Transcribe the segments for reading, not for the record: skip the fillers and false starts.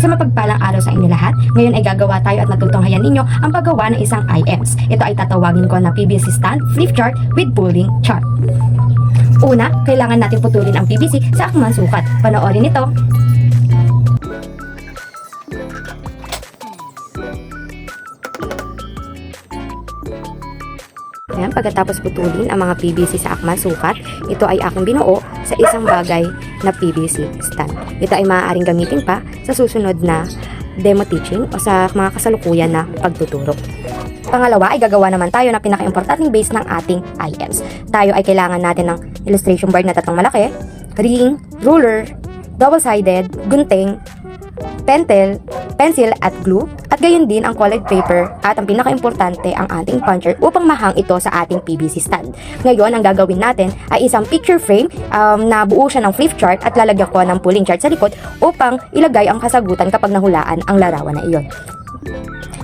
Sa mapagpalang araw sa inyo lahat, ngayon ay gagawa tayo at matutunghayan ninyo ang paggawa ng isang IMs. Ito ay tatawagin ko na PVC stand flip chart with pulling chart. Una, kailangan natin putulin ang PVC sa akmang sukat. Panoorin ito. Ayan, pagkatapos putulin ang mga PVC sa akma sukat, ito ay aking binuo sa isang bagay na PVC stand. Ito ay maaaring gamitin pa sa susunod na demo teaching o sa mga kasalukuyan na pagtuturo. Pangalawa ay gagawa naman tayo ng pinaka-importanting base ng ating IMs. Tayo ay kailangan natin ng illustration board na tatlong malaki, ring, ruler, double-sided, gunting, pencil at glue, at gayon din ang colored paper at ang pinaka-importante ang ating puncher upang mahang ito sa ating PVC stand. Ngayon, ang gagawin natin ay isang picture frame na buo siya ng flip chart at lalagyan ko ng pulling chart sa likod upang ilagay ang kasagutan kapag nahulaan ang larawan na iyon.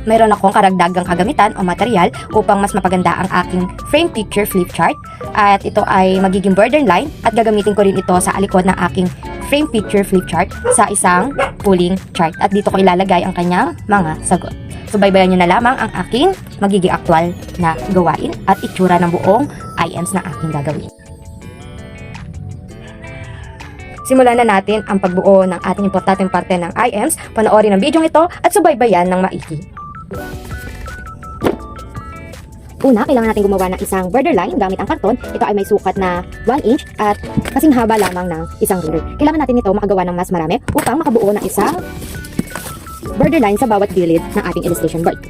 Mayroon akong karagdagang kagamitan o material upang mas mapaganda ang aking frame picture flip chart, at ito ay magiging borderline at gagamitin ko rin ito sa alikod ng aking frame picture flip chart sa isang pulling chart, at dito ko ilalagay ang kanyang mga sagot. Subaybayan nyo na lamang ang aking magiging aktwal na gawain at itsura ng buong IMs na aking gagawin. Simulan na natin ang pagbuo ng ating importanteng parte ng IMs. Panoorin ang video ito at subaybayan ng maigi. Una, kailangan natin gumawa ng isang borderline gamit ang karton. Ito ay may sukat na 1 inch at kasing haba lamang ng isang ruler. Kailangan natin ito makagawa ng mas marami upang makabuo ng isang borderline sa bawat gilid ng ating illustration board.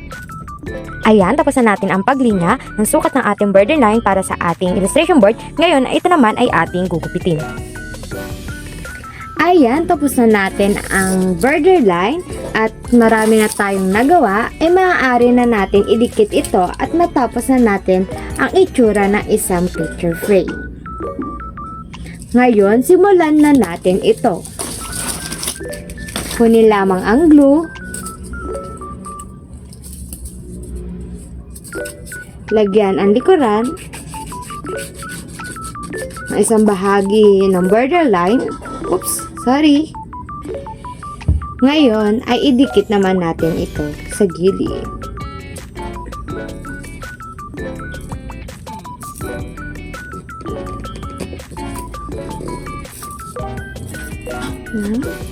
Ayan, tapos na natin ang paglinya ng sukat ng ating borderline para sa ating illustration board. Ngayon, ito naman ay ating gugupitin. Ayan, tapos na natin ang borderline at marami na tayong nagawa, ay maaari na natin idikit ito at matapos na natin ang itsura ng isang picture frame. Ngayon, simulan na natin ito. Kunin lamang ang glue, lagyan ang likuran ng isang bahagi ng borderline. Sorry. Ngayon ay idikit naman natin ito sa gilid.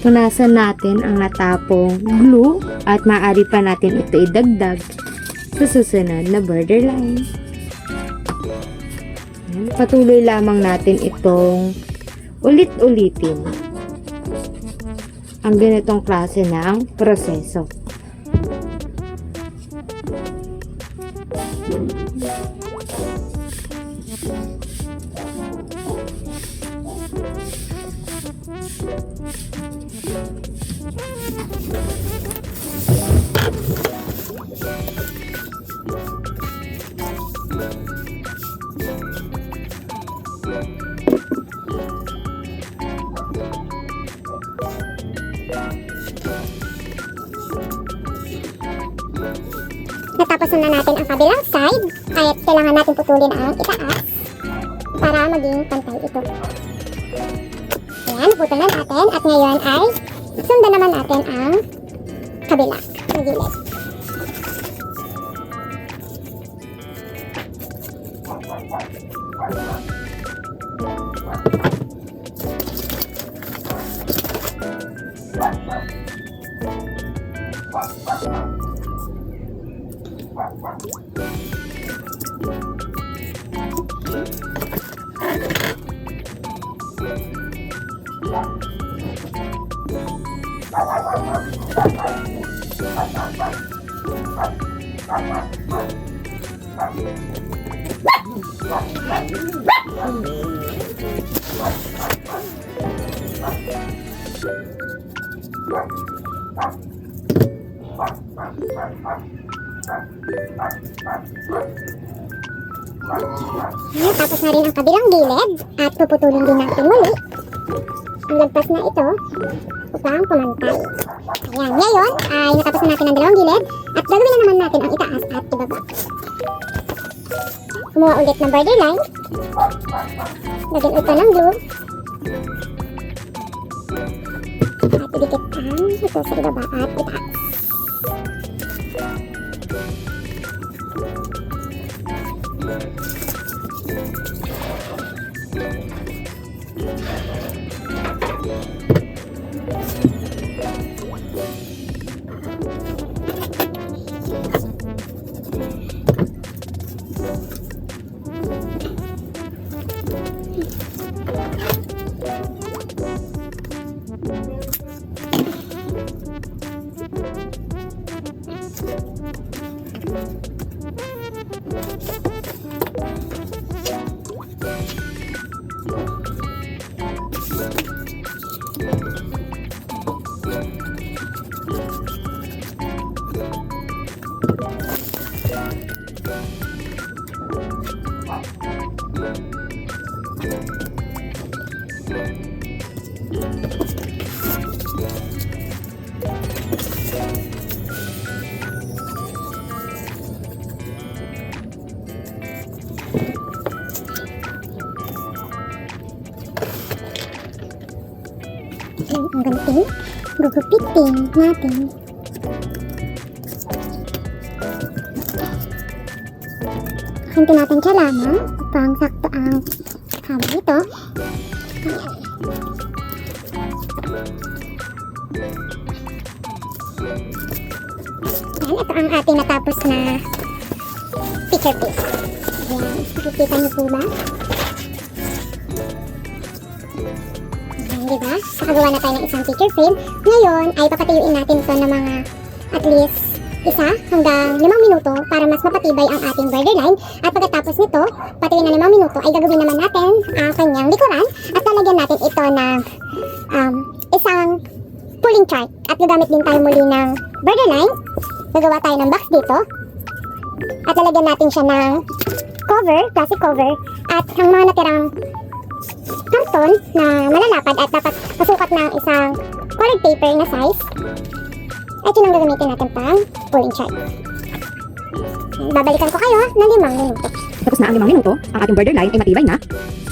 Punasan natin ang natapong glue at maaari pa natin ito idagdag sa susunod na borderline. Patuloy lamang natin itong ulit-ulitin ang ganitong klase ng proseso. Natapos na natin ang kabilang side at kailangan natin putulin ang itaas para maging pantay ito. Ayan, putol na natin at ngayon ay sundan naman natin ang kabila sa gilid. Ayan, tapos na rin ang kabilang gilid at puputulin din natin muli ang lagpas na ito upang pumantay. Ayan, ngayon ay natapos na natin ang dalawang gilid at gagawin na naman natin ang itaas at ibaba. Kumuha ulit ng borderline, lagyan ito ng glue at At idikit ang ito sa ibaba at itaas. Ang ganting, gugupitin natin. Hinti natin siya lamang upang sakto ang haba nito. Ayan, ito ang ating natapos na picture piece. Ayan, nakikita niyo po ba? Diba? Nakagawa na tayo ng isang picture frame. Ngayon ay papatuyuin natin ito ng mga at least 1 hanggang 5 minuto para mas mapatibay ang ating borderline. At pagkatapos nito, patuyuin na 5 minuto ay gagawin naman natin ang kanyang likuran at lalagyan natin ito ng isang pulling chart. At gagamit din tayo muli ng borderline. Gagawa tayo ng box dito. At lalagyan natin siya ng cover, plastic cover. At ang mga natirang karton na malalapad at dapat masukat ng isang colored paper na size. At yun ang gagamitin natin pang pulling chart. Babalikan ko kayo ng 5 minuto. Tapos na ang 5 minuto, ang ating borderline ay matibay na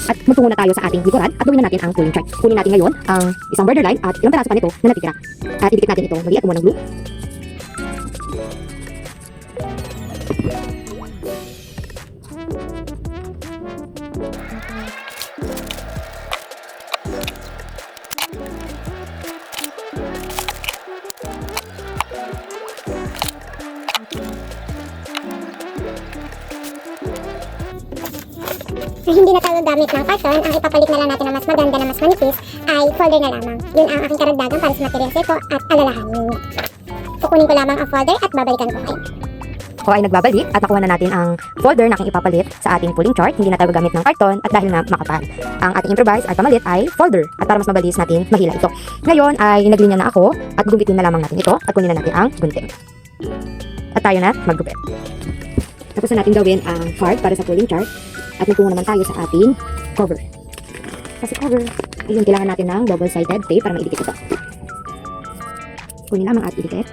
at magtungo na tayo sa ating likuran at gawin na natin ang pulling chart. Kunin natin ngayon ang isang borderline at ilang peraso pa nito na natitira. At idikit natin ito muli at kumuha ng glue. Hindi na tayo gamit ng karton, ang ipapalit na lang natin na mas maganda na mas manipis ay folder na lamang. Yun ang aking karagdagan para sa materials ito at alalahanin ninyo. Kukunin ko lamang ang folder at babalikan ko kayo. Ako ay nagbabalik at nakuha na natin ang folder na aking ipapalit sa ating pulling chart. Hindi na tayo gagamit ng karton at dahil nga makapal. Ang ating improvise at pamalit ay folder at para mas mabilis natin mahila ito. Ngayon ay naglinya na ako at gugupitin na lamang natin ito at kunin na natin ang gunting. At tayo na maggupit. Tapos na natin gawin ang card para sa pulling chart. At magtungo naman tayo sa ating cover. Kasi cover, ayun, kailangan natin ng double-sided tape para maidikit ito. Kunin lamang at idikit.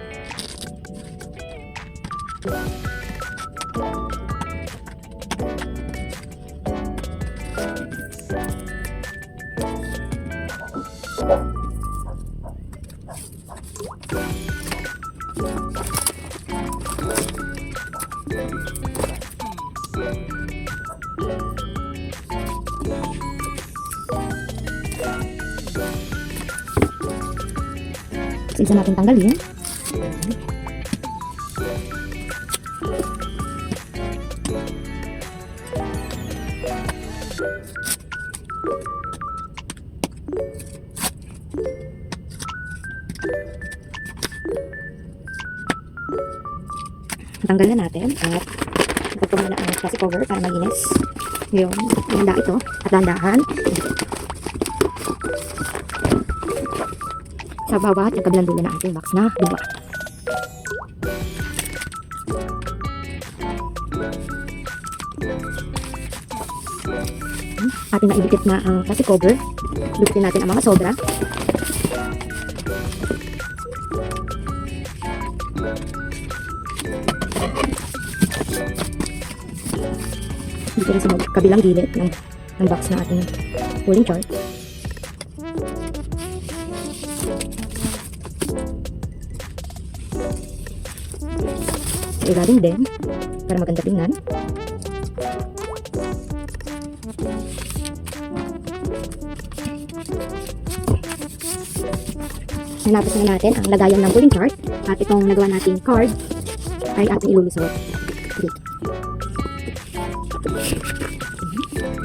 So, isa natin tanggalin. Tanggal na natin at ipagpag na ang plastic cover para malinis. Ngayon, handa ito at dahan-dahan. Sa bawat yung kabilang dulo na ating box na diba. Ating naibikit na ang plastic cover. Lupitin natin ang mga sobra. Dito rin sa kabilang gilid ng box na ating pulling chart. Sa ilalim din, para maganda tingnan. Hanapos na natin ang lagayan ng pulling chart at itong nagawa nating card ay ating ilulusot dito.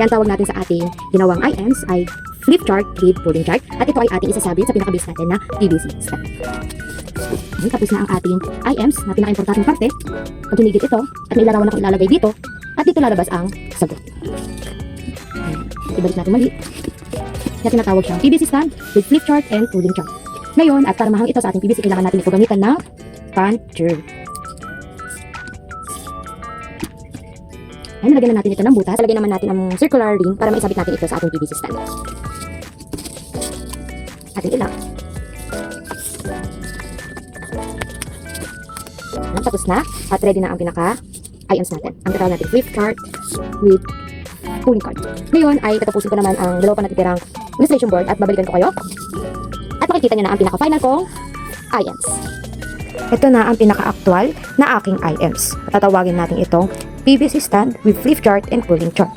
Yan tawag natin sa ating ginawang IMs ay flip chart with pulling chart at ito ay ating isasabit sa pinaka-base natin na PVC stand. Okay, tapos na ang ating IMs na pinaka-importanteng parte. Pag hinigit ito at may ilarawan ako ilalagay dito at dito lalabas ang sagot. Ibalik natin mali. Yan tinatawag siyang PVC stand with flip chart and pulling chart. Ngayon, at para mahang ito sa ating PVC, kailangan natin ito gamitan ng puncher. Ayan, nalagyan na natin ito ng butas. Lagyan naman natin ang circular ring para maisabit natin ito sa ating PVC stand. Ating ilang. Ayan, tapos na. At ready na ang pinaka-IMs natin. Ang tatawag natin flip chart with pulling card. Ngayon ay tatapusin ko naman ang dalawa pa natitirang illustration board at babalikan ko kayo. At makikita nyo na ang pinaka-final kong IMs. Ito na ang pinaka-actual na aking IMs. Tatawagin natin itong PVC stand with flip chart and pulling chart.